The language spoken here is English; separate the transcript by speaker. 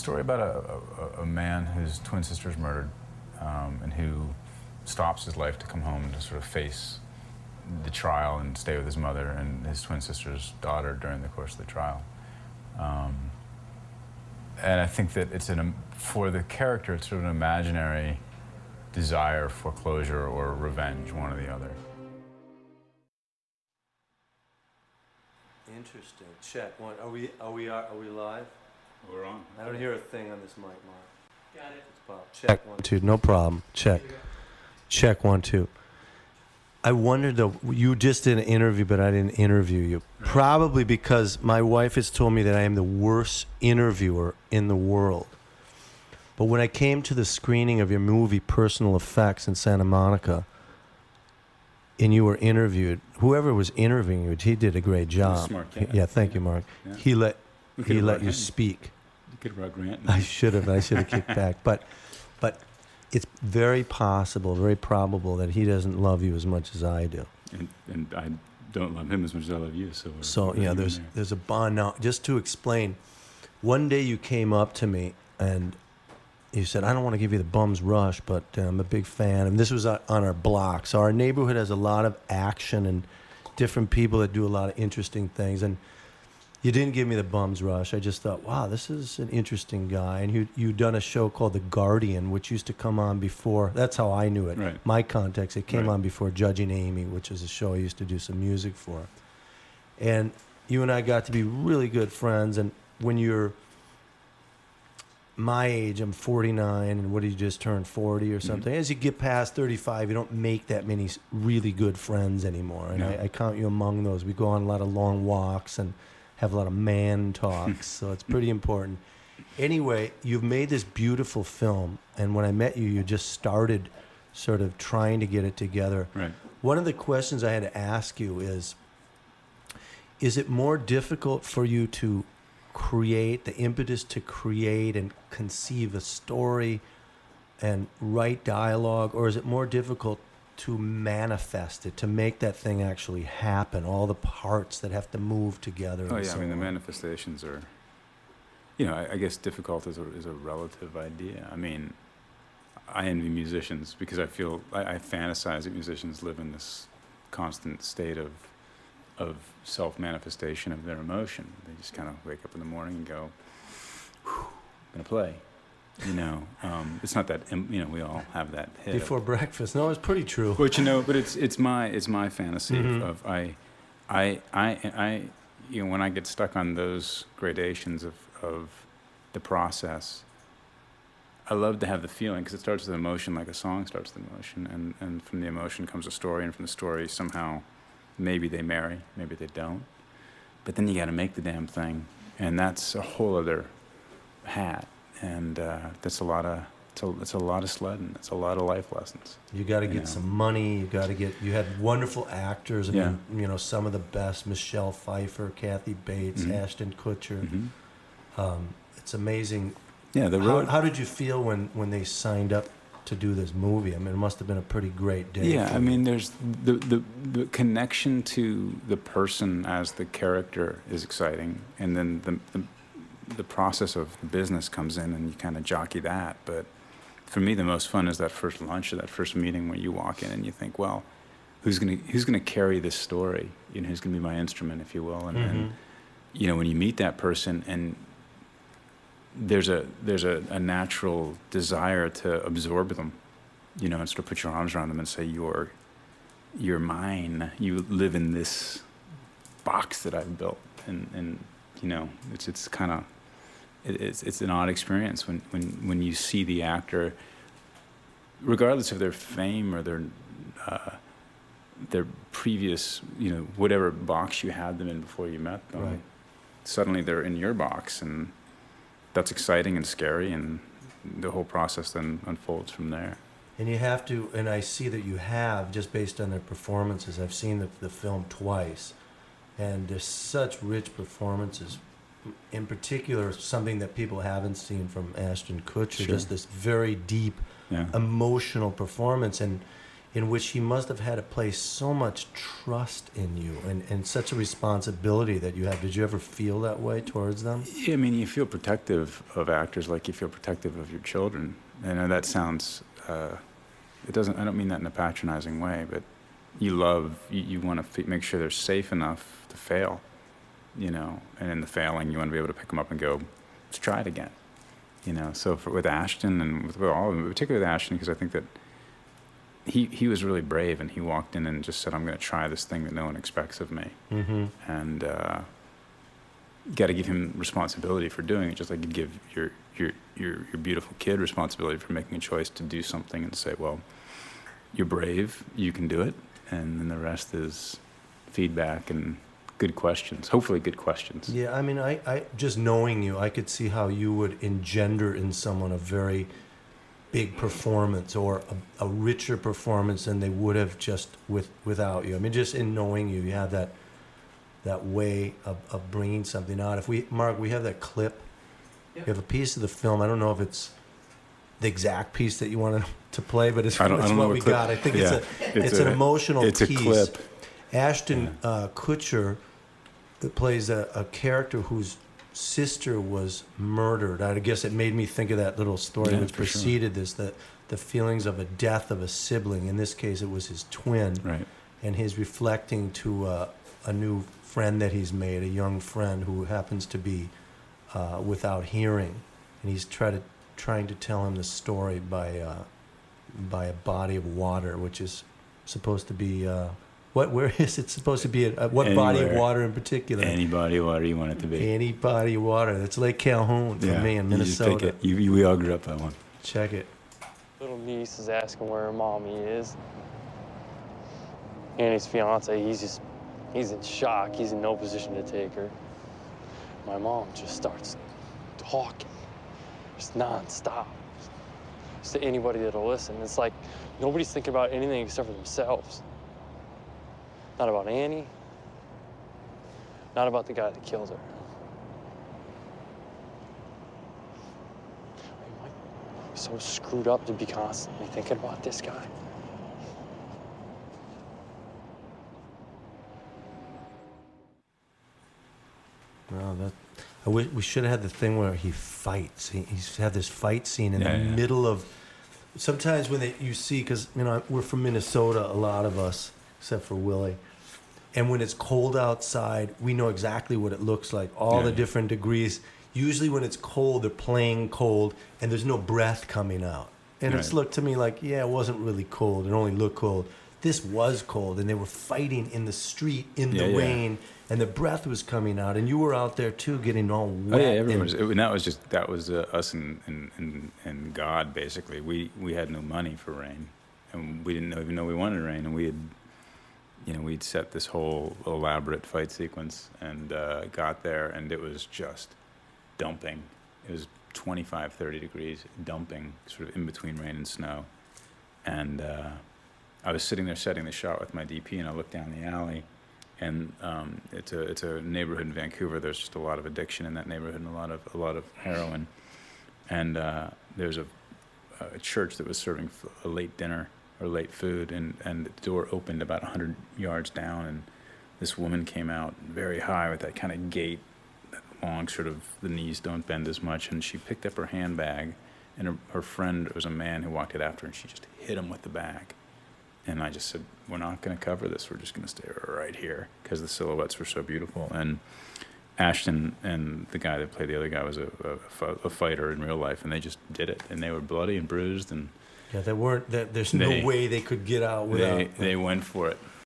Speaker 1: story about a man whose twin sister is murdered, and who stops his life to come home to sort of face the trial and stay with his mother and his twin sister's daughter during the course of the trial. And I think that it's for the character, it's sort of an imaginary desire for closure or revenge, one or the other.
Speaker 2: Interesting. Check one. Are we live?
Speaker 1: We're on.
Speaker 2: I don't hear a thing on this mic, Mark.
Speaker 3: Got it.
Speaker 2: It's Bob. Check 1 2. No problem. Check. Check 1 2. I wondered though. You just did an interview, but I didn't interview you. Right. Probably because my wife has told me that I am the worst interviewer in the world. But when I came to the screening of your movie Personal Effects in Santa Monica, and you were interviewed, whoever was interviewing you, he did a great job.
Speaker 1: Smart,
Speaker 2: yeah, thank you, Mark. Yeah. He let you speak.
Speaker 1: You could have brought Grant.
Speaker 2: I should have kicked back. But it's very possible, very probable that he doesn't love you as much as I do.
Speaker 1: And I don't love him as much as I love you.
Speaker 2: So yeah, there's a bond. Now, just to explain, one day you came up to me and you said, I don't want to give you the bum's rush, but I'm a big fan. And this was on our block. So our neighborhood has a lot of action and different people that do a lot of interesting things. And you didn't give me the bum's rush. I just thought, wow, this is an interesting guy. And you'd done a show called The Guardian, which used to come on before. That's how I knew it.
Speaker 1: Right.
Speaker 2: My context, it came on before Judging Amy, which is a show I used to do some music for. And you and I got to be really good friends. And when you're my age, I'm 49, and what did you just turn 40 or something? As you get past 35, you don't make that many really good friends anymore. And I count you among those. We go on a lot of long walks and have a lot of man talks, so it's pretty important. Anyway, you've made this beautiful film, and when I met you, you just started sort of trying to get it together.
Speaker 1: Right.
Speaker 2: One of the questions I had to ask you is it more difficult for you to create, the impetus to create and conceive a story and write dialogue, or is it more difficult to manifest it, to make that thing actually happen, all the parts that have to move together?
Speaker 1: Oh, yeah, I mean, the manifestations are, I guess difficult is a relative idea. I mean, I envy musicians because I feel, I fantasize that musicians live in this constant state of self-manifestation of their emotion. They just kind of wake up in the morning and go, I'm going to play. It's not that, we all have that hit.
Speaker 2: Before breakfast. No, it's pretty true.
Speaker 1: But, but it's my fantasy of when I get stuck on those gradations of the process, I love to have the feeling, because it starts with emotion like a song starts with emotion, and from the emotion comes a story, and from the story somehow maybe they marry, maybe they don't. But then you got to make the damn thing, and that's a whole other hat. And that's a lot of sledding. It's a lot of life lessons.
Speaker 2: You got to get some money. You had wonderful actors. I mean, some of the best: Michelle Pfeiffer, Kathy Bates, Ashton Kutcher. It's amazing.
Speaker 1: Yeah, the road.
Speaker 2: How did you feel when they signed up to do this movie? I mean, it must have been a pretty great day.
Speaker 1: Yeah, I mean, there's the connection to the person as the character is exciting, and then the process of the business comes in, and you kind of jockey that. But for me, the most fun is that first lunch or that first meeting where you walk in and you think, well, who's gonna carry this story? Who's gonna be my instrument, if you will? And when you meet that person, and there's a natural desire to absorb them, and sort of put your arms around them and say, you're mine. You live in this box that I've built, and it's kind of, it's an odd experience when you see the actor, regardless of their fame or their previous, whatever box you had them in before you met them.
Speaker 2: Right.
Speaker 1: Suddenly they're in your box, and that's exciting and scary, and the whole process then unfolds from there.
Speaker 2: And you have to, and I see that you have, just based on their performances. I've seen the film twice, and there's such rich performances. In particular, something that people haven't seen from Ashton Kutcher, just this very deep, emotional performance. And in which he must have had to place so much trust in you and such a responsibility that you have. Did you ever feel that way towards them?
Speaker 1: Yeah, I mean, you feel protective of actors like you feel protective of your children. I know that sounds, it doesn't, I don't mean that in a patronizing way, but you want to make sure they're safe enough to fail, you know, and in the failing, you want to be able to pick them up and go, let's try it again, you know. So with Ashton and with all of them, particularly with Ashton, because I think that he was really brave, and he walked in and just said, I'm going to try this thing that no one expects of me.
Speaker 2: Mm-hmm.
Speaker 1: And got to give him responsibility for doing it, just like you'd give your beautiful kid responsibility for making a choice to do something, and say, well, you're brave, you can do it, and then the rest is feedback and good questions, hopefully good questions.
Speaker 2: Yeah, I mean, I just knowing you, I could see how you would engender in someone a very big performance, or a richer performance than they would have just without you. I mean, just in knowing you, you have that way of bringing something out. Mark, we have that clip. Yep. We have a piece of the film. I don't know if it's the exact piece that you wanted to play, but it's what we got. I think it's an emotional piece.
Speaker 1: It's a clip.
Speaker 2: Ashton Kutcher plays a character whose sister was murdered. I guess it made me think of that little story which preceded this, the feelings of a death of a sibling. In this case, it was his twin.
Speaker 1: Right. And
Speaker 2: he's reflecting to a new friend that he's made, a young friend who happens to be without hearing. And he's trying to tell him the story by a body of water, which is supposed to be... where is it supposed to be? What
Speaker 1: Anywhere.
Speaker 2: Body of water in particular?
Speaker 1: Any body of water you want it to be.
Speaker 2: Any body of water. That's Lake Calhoun for me in Minnesota.
Speaker 1: You just pick it. We all grew up that one.
Speaker 2: Check it.
Speaker 3: Little niece is asking where her mommy is. Annie's fiance, he's in shock. He's in no position to take her. My mom just starts talking, just nonstop. Just to anybody that'll listen. It's like nobody's thinking about anything except for themselves. Not about Annie. Not about the guy that killed her. Am I so screwed up to be constantly thinking about this guy?
Speaker 2: Well, we should have had the thing where he fights. He's had this fight scene in the middle of... Sometimes when you see, because, you know, we're from Minnesota, a lot of us, except for Willie. And when it's cold outside, we know exactly what it looks like, all the different degrees. Usually when it's cold, they're playing cold, and there's no breath coming out. And it's looked to me like, it wasn't really cold. It only looked cold. This was cold, and they were fighting in the street in the rain, and the breath was coming out. And you were out there, too, getting all wet.
Speaker 1: Oh, yeah, everyone was. That was us and God, basically. We had no money for rain, and we didn't even know we wanted rain, and we'd set this whole elaborate fight sequence, and got there, and it was just dumping. It was 25, 30 degrees, dumping, sort of in between rain and snow. And I was sitting there setting the shot with my DP, and I looked down the alley, and it's a neighborhood in Vancouver. There's just a lot of addiction in that neighborhood, and a lot of heroin. And there's a church that was serving a late dinner or late food, and the door opened about 100 yards down, and this woman came out very high with that kind of gait, that long, sort of the knees don't bend as much, and she picked up her handbag, and her friend was a man who walked it after, and she just hit him with the bag. And I just said, we're not going to cover this, we're just going to stay right here, because the silhouettes were so beautiful. And Ashton and the guy that played the other guy was a fighter in real life, and they just did it, and they were bloody and bruised, and
Speaker 2: there's no way they could get out without...
Speaker 1: They went for it.